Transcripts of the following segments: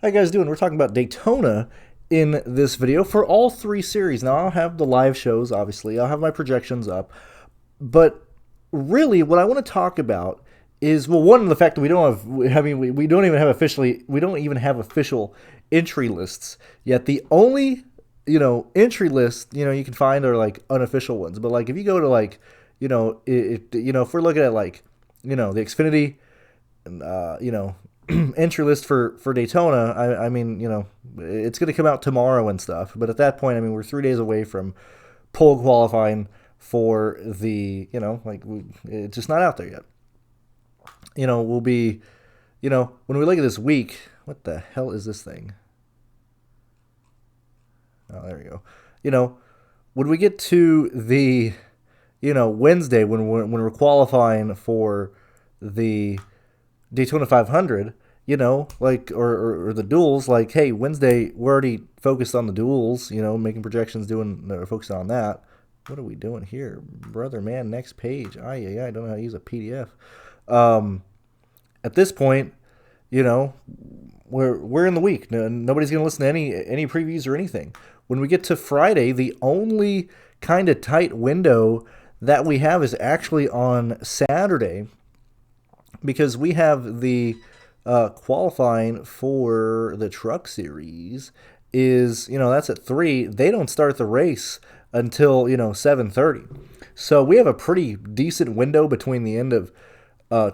How you guys doing? We're talking about Daytona in this video for all three series. Now, I'll have the live shows, obviously. I'll have my projections up. But really, what I want to talk about is, well, one, the fact that we don't have, I mean, we don't even have official entry lists yet. The only, entry list, you can find are like unofficial ones. But like if you go to like, if we're looking at like, the Xfinity, entry list for Daytona, I mean, it's going to come out tomorrow and stuff. But at that point, I mean, we're 3 days away from pole qualifying for the, it's just not out there yet. We'll be, when we look at this week, what the hell is this thing? Oh, there we go. When we get to the, Wednesday, when we're qualifying for the Daytona 500, or the duels, like, hey, Wednesday, we're already focused on the duels, making projections, focusing on that. What are we doing here? Brother, man, next page. I don't know how to use a PDF. At this point, we're in the week. Nobody's going to listen to any previews or anything. When we get to Friday, the only kind of tight window that we have is actually on Saturday, because we have the qualifying for the truck series is, that's at 3. They don't start the race until, 7:30. So we have a pretty decent window between the end of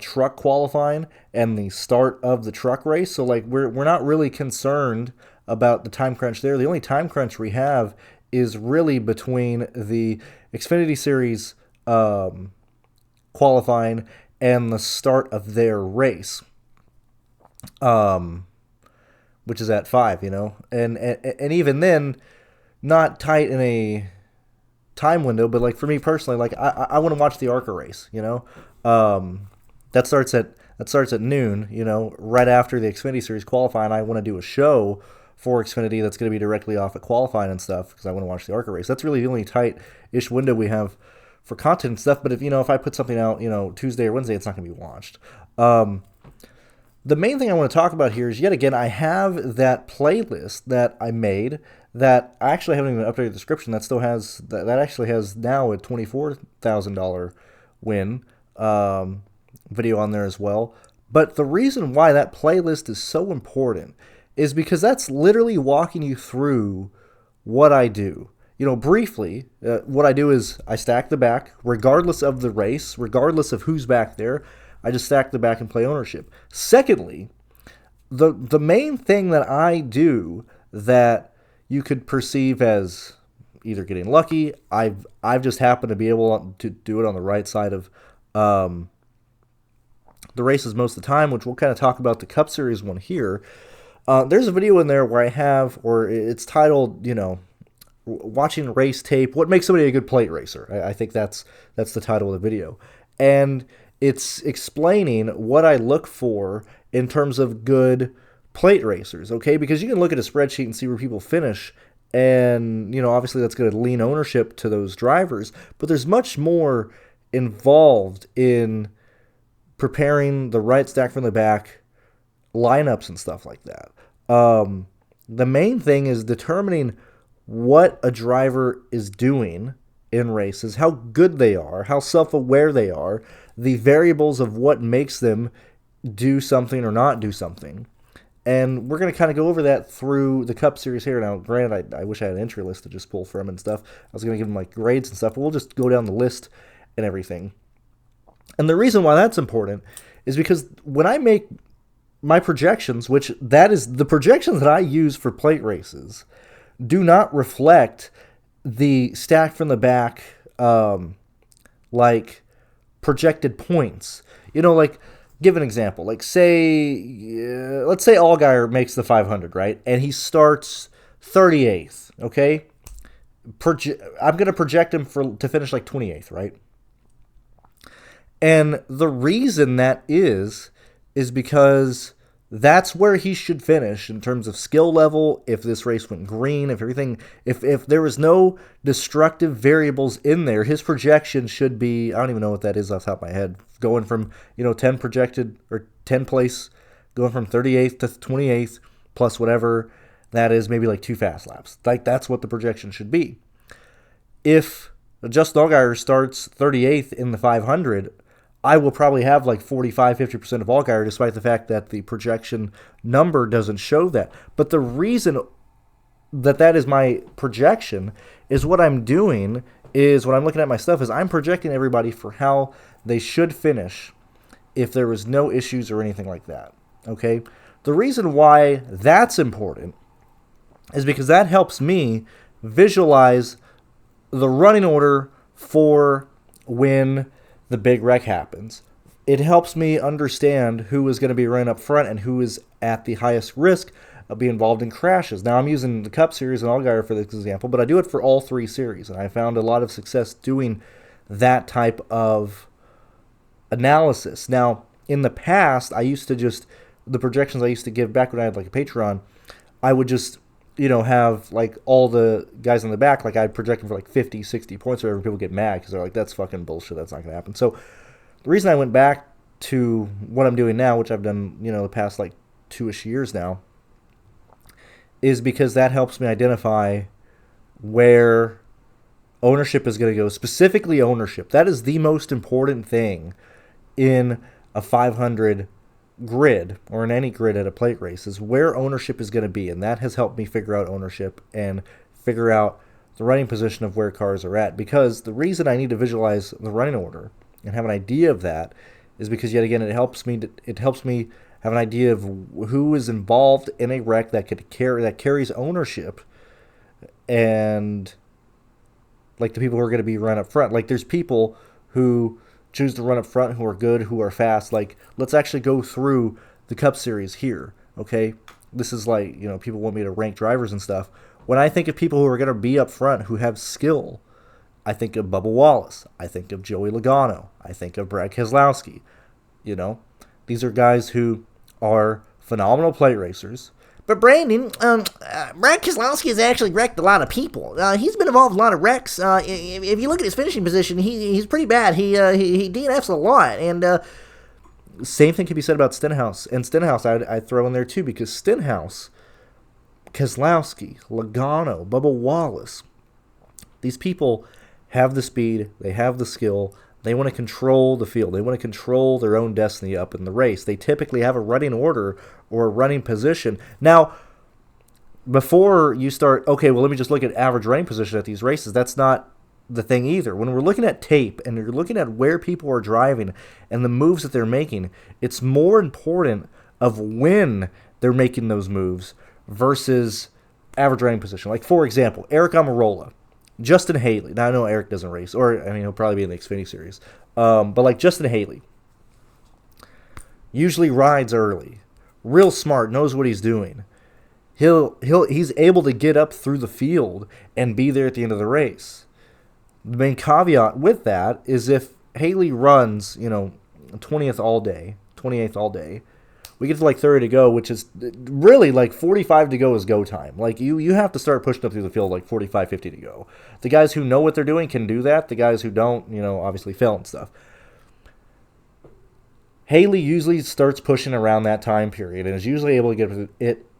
truck qualifying and the start of the truck race. So like we're not really concerned about the time crunch there. The only time crunch we have is really between the Xfinity Series qualifying and the start of their race, which is at 5, and even then, not tight in a time window. But like for me personally, like I want to watch the ARCA race, that starts at noon, right after the Xfinity Series qualifying. I want to do a show for Xfinity that's going to be directly off at qualifying and stuff, because I want to watch the ARCA race. That's really the only tight-ish window we have for content and stuff. But if I put something out, Tuesday or Wednesday, it's not going to be watched. The main thing I want to talk about here is, yet again, I have that playlist that I made that I actually haven't even updated the description. That still has that actually has now a $24,000 win video on there as well. But the reason why that playlist is so important is because that's literally walking you through what I do. Briefly, what I do is I stack the back, regardless of the race, regardless of who's back there. I just stack the back and play ownership. Secondly, the main thing that I do that you could perceive as either getting lucky, I've just happened to be able to do it on the right side of the races most of the time, which we'll kind of talk about the Cup Series one here. There's a video in there where I have, or it's titled, watching race tape, what makes somebody a good plate racer. I think that's the title of the video. And it's explaining what I look for in terms of good plate racers, okay? Because you can look at a spreadsheet and see where people finish, and, obviously that's going to lean ownership to those drivers, but there's much more involved in preparing the right stack from the back, lineups and stuff like that. The main thing is determining what a driver is doing in races, how good they are, how self-aware they are, the variables of what makes them do something or not do something. And we're going to kind of go over that through the Cup Series here. Now, granted, I wish I had an entry list to just pull from and stuff. I was going to give them like grades and stuff, but we'll just go down the list and everything. And the reason why that's important is because when I make my projections, which that is the projections that I use for plate races, do not reflect the stack from the back, like projected points. Like give an example. Like let's say Allgaier makes the 500, right? And he starts 38th. Okay, I'm gonna project him to finish like 28th, right? And the reason that is because that's where he should finish in terms of skill level. If this race went green, if there was no destructive variables in there, his projection should be, I don't even know what that is off the top of my head, going from 10 projected or 10 place, going from 38th to 28th. plus whatever that is, maybe like 2 fast laps. Like, that's what the projection should be. If Justin Allgaier starts 38th in the 500, I will probably have like 45-50% of Allgaier, despite the fact that the projection number doesn't show that. But the reason that is my projection is what I'm doing is when I'm looking at my stuff is I'm projecting everybody for how they should finish if there was no issues or anything like that. Okay? The reason why that's important is because that helps me visualize the running order for when the big wreck happens. It helps me understand who is going to be running up front and who is at the highest risk of being involved in crashes. Now, I'm using the Cup Series and Allgaier for this example, but I do it for all 3 series, and I found a lot of success doing that type of analysis. Now, in the past, I used to just, the projections I used to give back when I had like a Patreon, I would just, have like all the guys in the back, like I'd project them for like 50, 60 points, or whatever. People get mad because they're like, that's fucking bullshit. That's not going to happen. So the reason I went back to what I'm doing now, which I've done, the past like 2-ish years now, is because that helps me identify where ownership is going to go. Specifically ownership. That is the most important thing in a 500 grid, or in any grid at a plate race, is where ownership is going to be. And that has helped me figure out ownership and figure out the running position of where cars are at. Because the reason I need to visualize the running order and have an idea of that is because, yet again, it helps me have an idea of who is involved in a wreck that carries ownership, and like the people who are going to be run up front. Like, there's people who choose to run up front who are good, who are fast. Like, let's actually go through the Cup Series here, okay? This is like, people want me to rank drivers and stuff. When I think of people who are going to be up front who have skill, I think of Bubba Wallace. I think of Joey Logano. I think of Brad Keselowski. These are guys who are phenomenal plate racers. But Brandon, Brad Keselowski has actually wrecked a lot of people. He's been involved in a lot of wrecks. If you look at his finishing position, he's pretty bad. He DNFs a lot. And same thing can be said about Stenhouse. And Stenhouse I'd throw in there too, because Stenhouse, Keselowski, Logano, Bubba Wallace, these people have the speed, they have the skill, they want to control the field. They want to control their own destiny up in the race. They typically have a running order or a running position. Now, before you start, okay, well, let me just look at average running position at these races. That's not the thing either. When we're looking at tape and you're looking at where people are driving and the moves that they're making, it's more important of when they're making those moves versus average running position. Like, for example, Eric Almirola, Justin Haley. Now, I know Eric doesn't race, or, he'll probably be in the Xfinity Series. But like Justin Haley, usually rides early, real smart, knows what he's doing. He's able to get up through the field and be there at the end of the race. The main caveat with that is if Haley runs, 20th all day, 28th all day, we get to like 30 to go, which is really like 45 to go is go time. Like, you have to start pushing up through the field like 45, 50 to go. The guys who know what they're doing can do that. The guys who don't, obviously fail and stuff. Haley usually starts pushing around that time period and is usually able to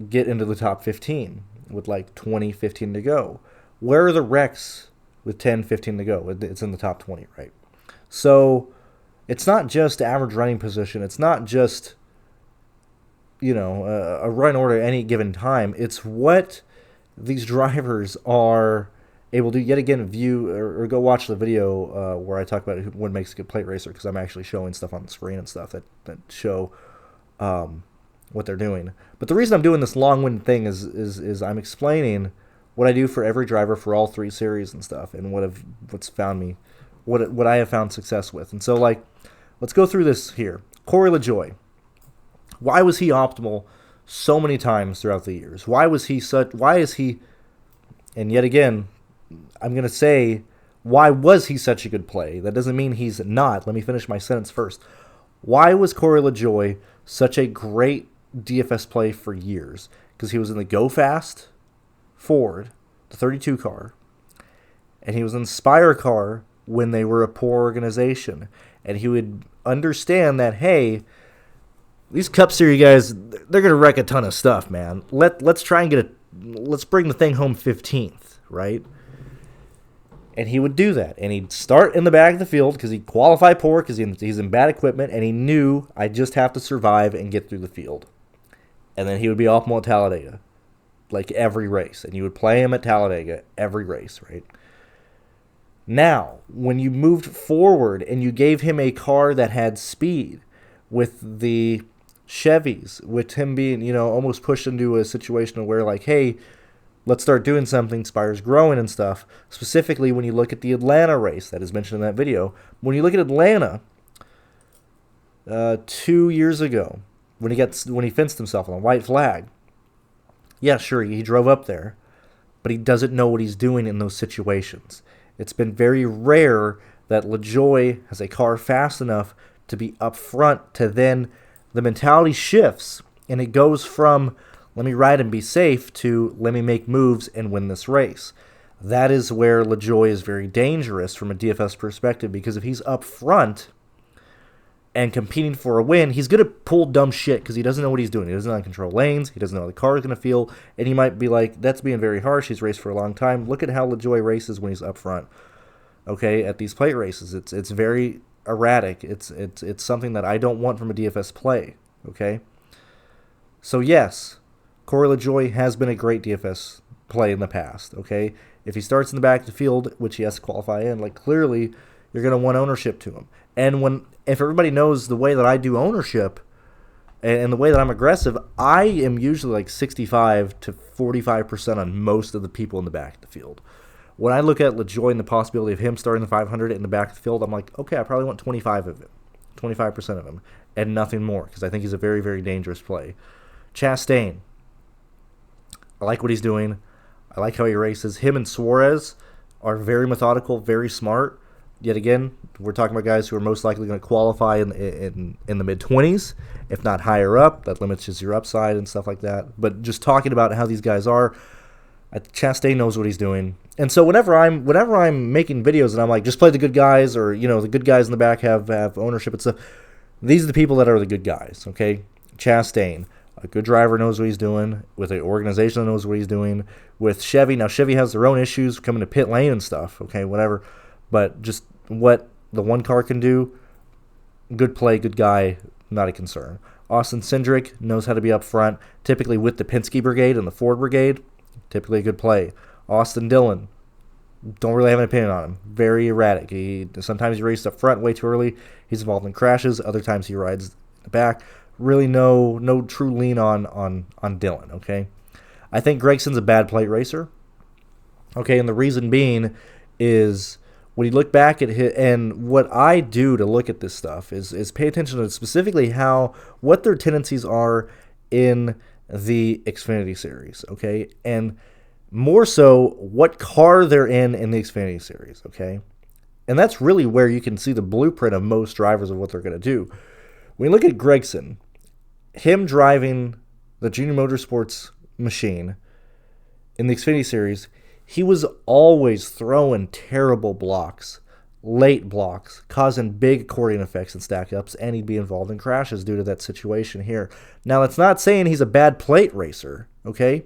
get into the top 15 with like 20, 15 to go. Where are the wrecks with 10, 15 to go? It's in the top 20, right? So it's not just average running position. It's not just a run order at any given time. It's what these drivers are able to, yet again, view or go watch the video where I talk about what makes a good plate racer, because I'm actually showing stuff on the screen and stuff that show what they're doing. But the reason I'm doing this long-winded thing is I'm explaining what I do for every driver for all 3 series and stuff, and what I have found success with. And so, like, let's go through this here. Corey LaJoie. Why was he optimal so many times throughout the years? Why is he, and yet again, I'm going to say, why was he such a good play? That doesn't mean he's not. Let me finish my sentence first. Why was Corey LaJoie such a great DFS play for years? Because he was in the Go Fast Ford, the 32 car, and he was in the Spire car when they were a poor organization. And he would understand that, hey, these Cup Series guys, they're gonna wreck a ton of stuff, man. Let's try and let's bring the thing home 15th, right? And he would do that, and he'd start in the back of the field because he'd qualify poor because he's in bad equipment, and he knew I just have to survive and get through the field. And then he would be optimal at Talladega, like every race, and you would play him at Talladega every race, right? Now, when you moved forward and you gave him a car that had speed with the Chevys, with him being, almost pushed into a situation where, like, hey, let's start doing something, Spire's growing and stuff. Specifically, when you look at the Atlanta race that is mentioned in that video, when you look at Atlanta 2 years ago, when he fenced himself on a white flag, yeah, sure, he drove up there, but he doesn't know what he's doing in those situations. It's been very rare that LaJoie has a car fast enough to be up front to then the mentality shifts, and it goes from let me ride and be safe to let me make moves and win this race. That is where LaJoie is very dangerous from a DFS perspective, because if he's up front and competing for a win, he's going to pull dumb shit because he doesn't know what he's doing. He doesn't know how to control lanes. He doesn't know how the car is going to feel. And he might be like, that's being very harsh. He's raced for a long time. Look at how LaJoie races when he's up front. Okay, at these plate races. It's very erratic. It's something that I don't want from a DFS play. Okay? So yes, Corey LaJoie has been a great DFS play in the past, okay? If he starts in the back of the field, which he has to qualify in, like, clearly you're going to want ownership to him. And if everybody knows the way that I do ownership and the way that I'm aggressive, I am usually like 65 to 45% on most of the people in the back of the field. When I look at LaJoie and the possibility of him starting the 500 in the back of the field, I'm like, okay, I probably want 25 of it, 25% of him, and nothing more, because I think he's a very, very dangerous play. Chastain. I like what he's doing. I like how he races. Him and Suarez are very methodical, very smart. Yet again, we're talking about guys who are most likely going to qualify in the mid-20s, if not higher up. That limits just your upside and stuff like that. But just talking about how these guys are, Chastain knows what he's doing. And so whenever I'm making videos and I'm like, just play the good guys, or the good guys in the back have ownership and stuff, these are the people that are the good guys. Okay, Chastain. A good driver knows what he's doing, with an organization that knows what he's doing. With Chevy, now Chevy has their own issues coming to pit lane and stuff, okay, whatever. But just what the one car can do, good play, good guy, not a concern. Austin Cindric knows how to be up front, typically with the Penske Brigade and the Ford Brigade, typically a good play. Austin Dillon, don't really have an opinion on him. Very erratic. Sometimes he races up front way too early. He's involved in crashes. Other times he rides in the back. Really no true lean on Dillon, okay? I think Gregson's a bad plate racer, okay? And the reason being is when you look back at and what I do to look at this stuff is pay attention to specifically what their tendencies are in the Xfinity Series, okay? And more so, what car they're in the Xfinity Series, okay? And that's really where you can see the blueprint of most drivers of what they're going to do. When you look at Gragson, him driving the Junior Motorsports machine in the Xfinity Series, he was always throwing terrible blocks, late blocks, causing big accordion effects and stack-ups, and he'd be involved in crashes due to that situation here. Now, that's not saying he's a bad plate racer, okay?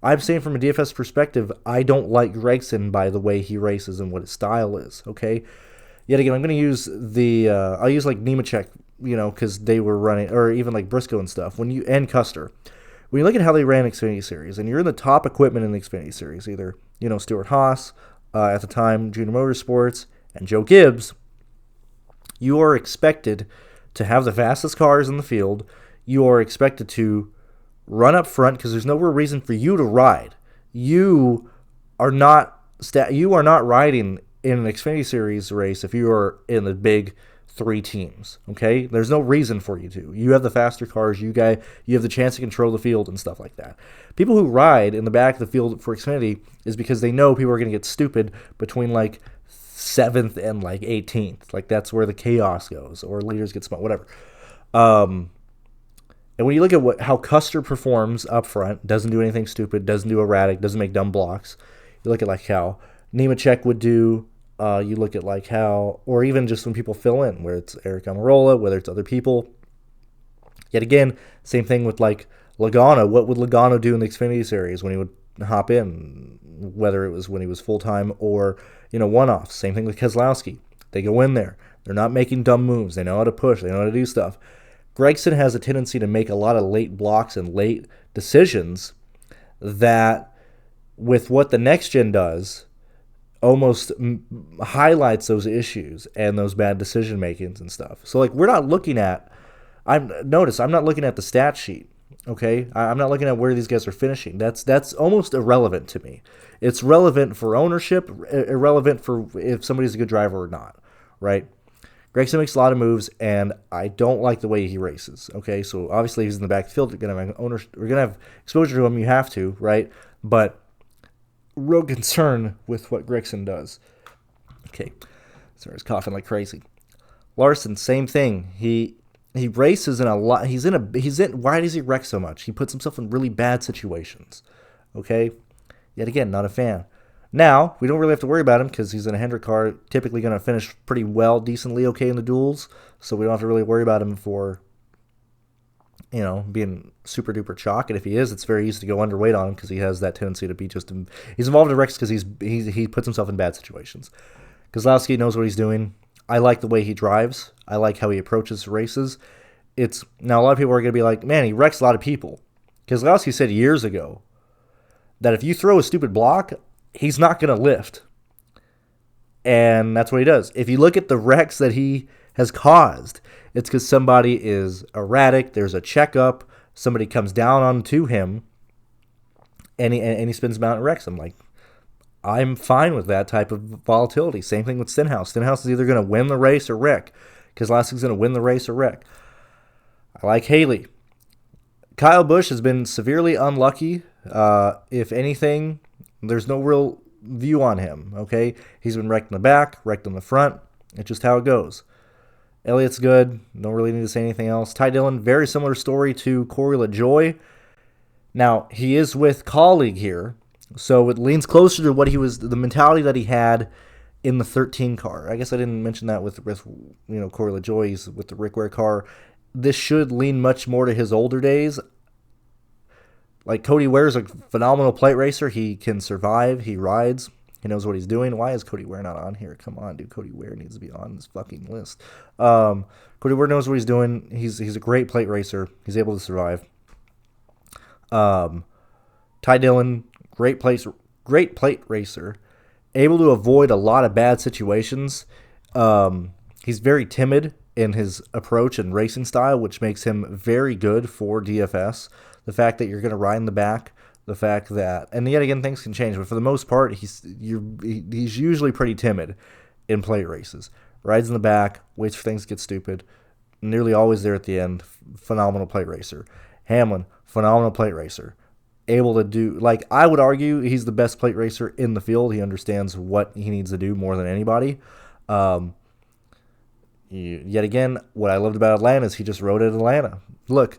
I'm saying from a DFS perspective, I don't like Gragson by the way he races and what his style is, okay? Yet again, I'm going to use I'll use like Nemechek, because they were running, or even like Briscoe and stuff, and Custer. When you look at how they ran Xfinity Series, and you're in the top equipment in the Xfinity Series, either, Stuart Haas, at the time, Junior Motorsports, and Joe Gibbs, you are expected to have the fastest cars in the field. You are expected to run up front because there's no real reason for you to ride. You are not riding in an Xfinity Series race if you are in the big three teams, okay? There's no reason for you to. You have the faster cars. You have the chance to control the field and stuff like that. People who ride in the back of the field for Xfinity is because they know people are going to get stupid between like 7th and like 18th. Like that's where the chaos goes, or leaders get smart, whatever. And when you look at how Custer performs up front, doesn't do anything stupid, doesn't do erratic, doesn't make dumb blocks. You look at like how Nemechek would do. You look at like how, or even just when people fill in, whether it's Eric Almirola, whether it's other people, Yet again, same thing with like Logano. What would Logano do in the Xfinity Series when he would hop in, whether it was when he was full-time or, one-offs? Same thing with Keselowski. They go in there. They're not making dumb moves. They know how to push. They know how to do stuff. Gragson has a tendency to make a lot of late blocks and late decisions that, with what the next gen does, almost highlights those issues and those bad decision makings and stuff. So like we're not looking at, I'm not looking at the stat sheet. Okay, I'm not looking at where these guys are finishing. That's almost irrelevant to me. It's relevant for ownership, irrelevant for if somebody's a good driver or not. Right? Gragson makes a lot of moves, and I don't like the way he races. Okay, so obviously he's in the backfield. We're gonna have exposure to him. You have to, right? But real concern with what Gragson does. Okay, sorry, he's coughing like crazy. Larson, same thing. He races in a lot. Why does he wreck so much? He puts himself in really bad situations. Okay, yet again, not a fan. Now, we don't really have to worry about him because he's in a Hendrick car, typically going to finish pretty well, decently okay in the duels, so we don't have to really worry about him for, being super duper chalk. And if he is, it's very easy to go underweight on him because he has that tendency to be he's involved in wrecks because he puts himself in bad situations. Keselowski knows what he's doing. I like the way he drives. I like how he approaches races. Now, a lot of people are going to be like, man, he wrecks a lot of people. Keselowski said years ago that if you throw a stupid block, he's not going to lift. And that's what he does. If you look at the wrecks that he has caused, it's because somebody is erratic, there's a checkup, somebody comes down onto him, and he spins him out and wrecks him. Like, I'm fine with that type of volatility. Same thing with Stenhouse. Stenhouse is either going to win the race or wreck. Keselowski's going to win the race or wreck. I like Haley. Kyle Busch has been severely unlucky. If anything, there's no real view on him, okay? He's been wrecked in the back, wrecked in the front. It's just how it goes. Elliott's good. Don't really need to say anything else. Ty Dillon, very similar story to Corey LaJoie. Now, he is with colleague here, so it leans closer to what the mentality that he had in the 13 car. I guess I didn't mention that with Corey LaJoie's with the Rick Ware car. This should lean much more to his older days. Like, Cody Ware's a phenomenal plate racer. He can survive. He rides. He knows what he's doing. Why is Cody Ware not on here? Come on, dude. Cody Ware needs to be on this fucking list. Cody Ware knows what he's doing. He's a great plate racer. He's able to survive. Ty Dillon, great plate racer. Able to avoid a lot of bad situations. He's very timid in his approach and racing style, which makes him very good for DFS. The fact that you're going to ride in the back, the fact that, and yet again, things can change, but for the most part, he's usually pretty timid in plate races. Rides in the back, waits for things to get stupid, nearly always there at the end. Phenomenal plate racer. Hamlin, phenomenal plate racer. Able to do, like, I would argue he's the best plate racer in the field. He understands what he needs to do more than anybody. Yet again, what I loved about Atlanta is he just rode at Atlanta. Look,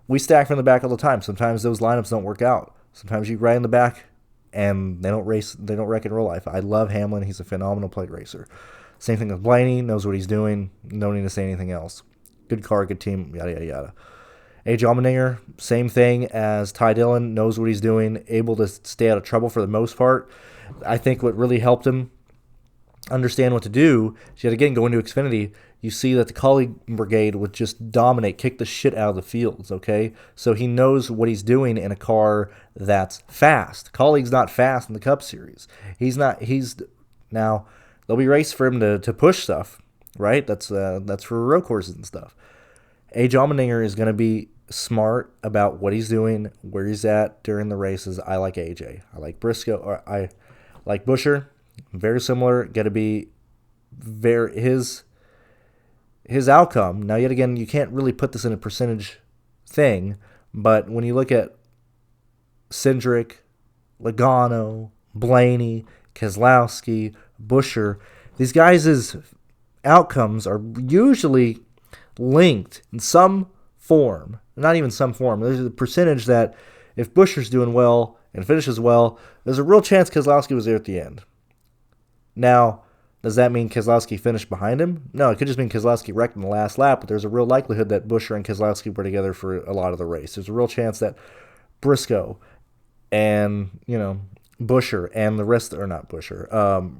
we stack from the back all the time. Sometimes those lineups don't work out. Sometimes you ride in the back and they don't wreck in real life. I love Hamlin. He's a phenomenal plate racer. Same thing with Blaney. Knows what he's doing. No need to say anything else. Good car, good team, yada, yada, yada. A.J. Allmendinger, same thing as Ty Dillon. Knows what he's doing. Able to stay out of trouble for the most part. I think what really helped him understand what to do, yet again, going to Xfinity, you see that the colleague brigade would just dominate, kick the shit out of the fields, okay? So he knows what he's doing in a car that's fast. Colleague's not fast in the Cup Series. Now, there'll be race for him to push stuff, right? That's for road courses and stuff. A.J. Allmendinger is going to be smart about what he's doing, where he's at during the races. I like AJ. I like Briscoe, or I like Busher. Very similar. Got to be his outcome. Now, yet again, you can't really put this in a percentage thing, but when you look at Cindric, Logano, Blaney, Keselowski, Busher, these guys' outcomes are usually linked in some form. Not even some form. There's a percentage that if Busher's doing well and finishes well, there's a real chance Keselowski was there at the end. Now, Does that mean Keselowski finished behind him? No, it could just mean Keselowski wrecked in the last lap, but there's a real likelihood that Buescher and Keselowski were together for a lot of the race. There's a real chance that Briscoe and, Buescher and the rest, or not Buescher,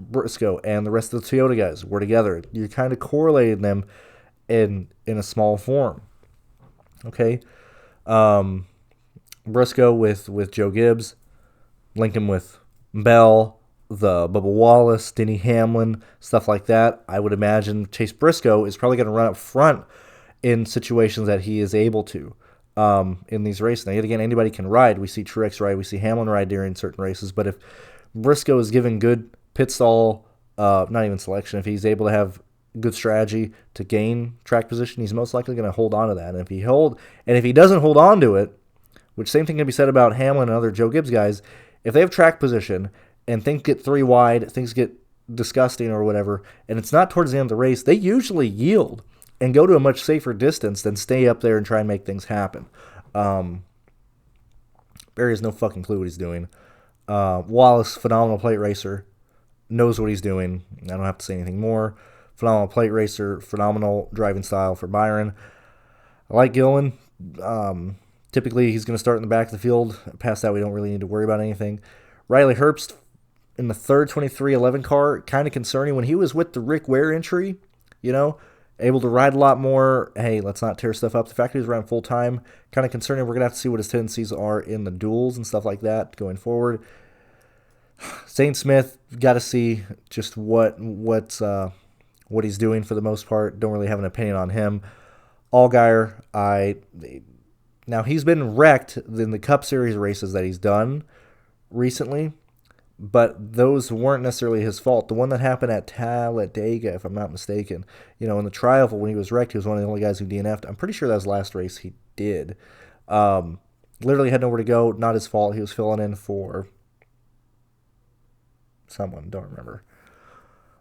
Briscoe and the rest of the Toyota guys were together. You're kind of correlating them in a small form. Okay? Briscoe with Joe Gibbs, Lincoln with Bell, the Bubba Wallace, Denny Hamlin, stuff like that. I would imagine Chase Briscoe is probably going to run up front in situations that he is able to in these races. Now, yet again, anybody can ride. We see Truex ride. We see Hamlin ride during certain races. But if Briscoe is given good pit stall, not even selection, if he's able to have good strategy to gain track position, he's most likely going to hold on to that. And if he doesn't hold on to it, which same thing can be said about Hamlin and other Joe Gibbs guys, if they have track position and things get 3 wide, things get disgusting or whatever, and it's not towards the end of the race, they usually yield and go to a much safer distance than stay up there and try and make things happen. Barry has no fucking clue what he's doing. Wallace, phenomenal plate racer, knows what he's doing. I don't have to say anything more. Phenomenal plate racer, phenomenal driving style for Byron. I like Gillen. Typically, he's going to start in the back of the field. Past that, we don't really need to worry about anything. Riley Herbst in the third 2311 car, kind of concerning. When he was with the Rick Ware entry, able to ride a lot more. Hey, let's not tear stuff up. The fact that he's running full time, kind of concerning. We're going to have to see what his tendencies are in the duels and stuff like that going forward. Zane Smith, got to see just what he's doing for the most part. Don't really have an opinion on him. Allgaier, now he's been wrecked in the Cup Series races that he's done recently, but those weren't necessarily his fault. The one that happened at Talladega, if I'm not mistaken, in the trial when he was wrecked, he was one of the only guys who DNF'd. I'm pretty sure that was the last race he did. Literally had nowhere to go. Not his fault. He was filling in for someone. Don't remember.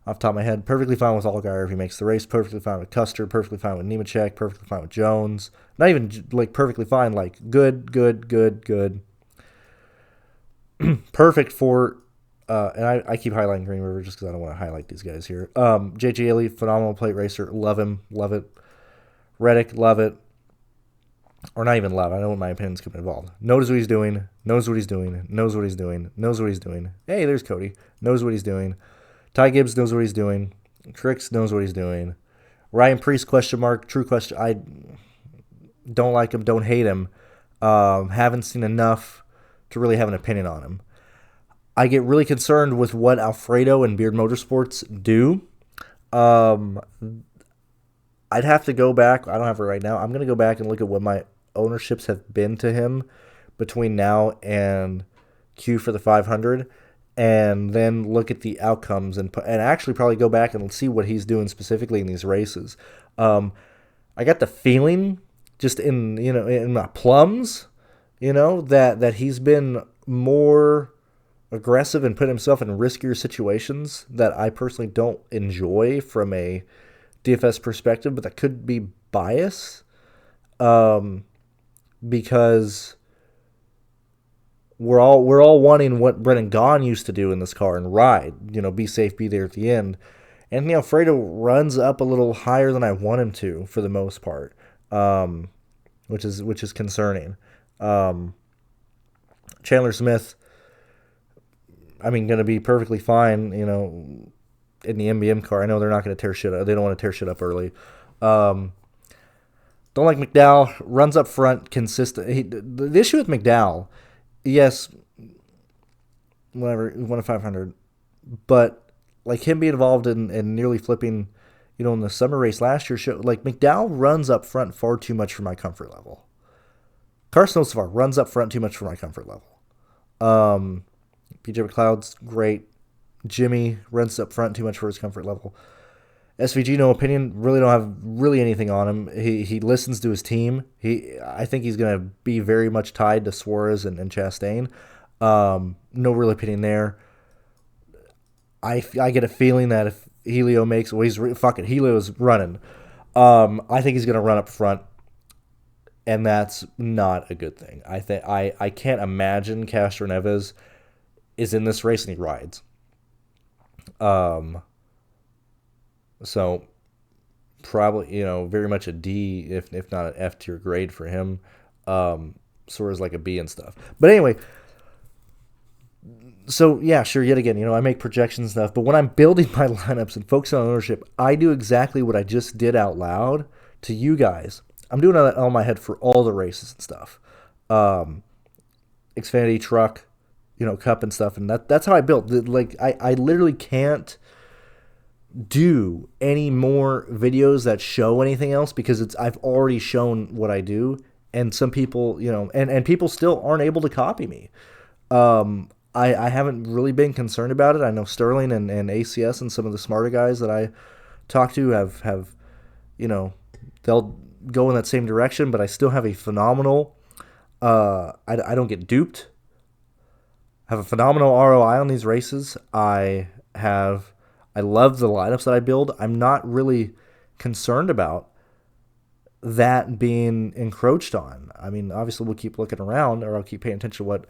Off the top of my head, perfectly fine with Allgaier if he makes the race. Perfectly fine with Custer. Perfectly fine with Nemechek. Perfectly fine with Jones. Not even perfectly fine. Good. Perfect for, and I keep highlighting Green River just because I don't want to highlight these guys here. J.J. Ely, phenomenal plate racer. Love him. Love it. Reddick, love it. Or not even love. I don't want my opinions to get involved. Knows what he's doing. Knows what he's doing. Knows what he's doing. Knows what he's doing. Hey, there's Cody. Knows what he's doing. Ty Gibbs knows what he's doing. Trix knows what he's doing. Ryan Priest, question mark. True question. I don't like him. Don't hate him. Haven't seen enough to really have an opinion on him. I get really concerned with what Alfredo and Beard Motorsports do. I'd have to go back. I don't have it right now. I'm going to go back and look at what my ownerships have been to him between now and Q for the 500. And then look at the outcomes and actually probably go back and see what he's doing specifically in these races. I got the feeling just in my plums, that he's been more aggressive and put himself in riskier situations that I personally don't enjoy from a DFS perspective, but that could be bias because we're all wanting what Brendan Gaughan used to do in this car and ride, be safe, be there at the end. Anthony Alfredo runs up a little higher than I want him to for the most part, which is concerning. Chandler Smith, going to be perfectly fine, in the MBM car. I know they're not going to tear shit up. They don't want to tear shit up early. Don't like McDowell. Runs up front, consistent. The issue with McDowell, yes, whatever, 1 of 500, but him being involved in nearly flipping, in the summer race last year, McDowell runs up front far too much for my comfort level. Carson Hocevar runs up front too much for my comfort level. PJ McLeod's great. Jimmy runs up front too much for his comfort level. SVG, no opinion. Really don't have anything on him. He listens to his team. I think he's going to be very much tied to Suarez and Chastain. No real opinion there. I get a feeling that if Helio makes, Helio's running. I think he's going to run up front, and that's not a good thing. I can't imagine Castro Neves is in this race and he rides. So probably, very much a D, if not an F tier grade for him. Sort of like a B and stuff. But anyway, so yeah, sure. Yet again, I make projections and stuff, but when I'm building my lineups and focusing on ownership, I do exactly what I just did out loud to you guys. I'm doing that on my head for all the races and stuff, Xfinity, Truck, Cup and stuff, and that's how I built. Like I literally can't do any more videos that show anything else because I've already shown what I do, and some people, and people still aren't able to copy me. I haven't really been concerned about it. I know Sterling and ACS and some of the smarter guys that I talk to have they'll go in that same direction, but I still have a phenomenal, I don't get duped. I have a phenomenal ROI on these races. I love the lineups that I build. I'm not really concerned about that being encroached on. I mean, obviously we'll keep looking around, or I'll keep paying attention to what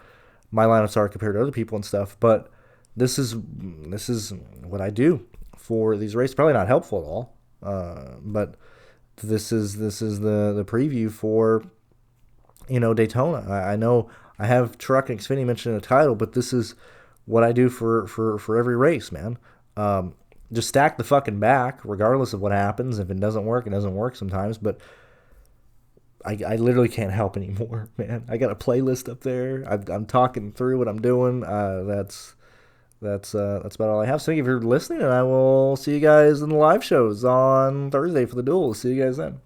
my lineups are compared to other people and stuff. But this is what I do for these races. Probably not helpful at all, but this is the preview for Daytona. I know I have Truck and Xfinity mentioned in the title, but this is what I do for every race, man. Just stack the fucking back, regardless of what happens. If it doesn't work, it doesn't work sometimes. But I literally can't help anymore, man. I got a playlist up there. I'm talking through what I'm doing. That's about all I have. So thank you for listening, and I will see you guys in the live shows on Thursday for the duel. See you guys then.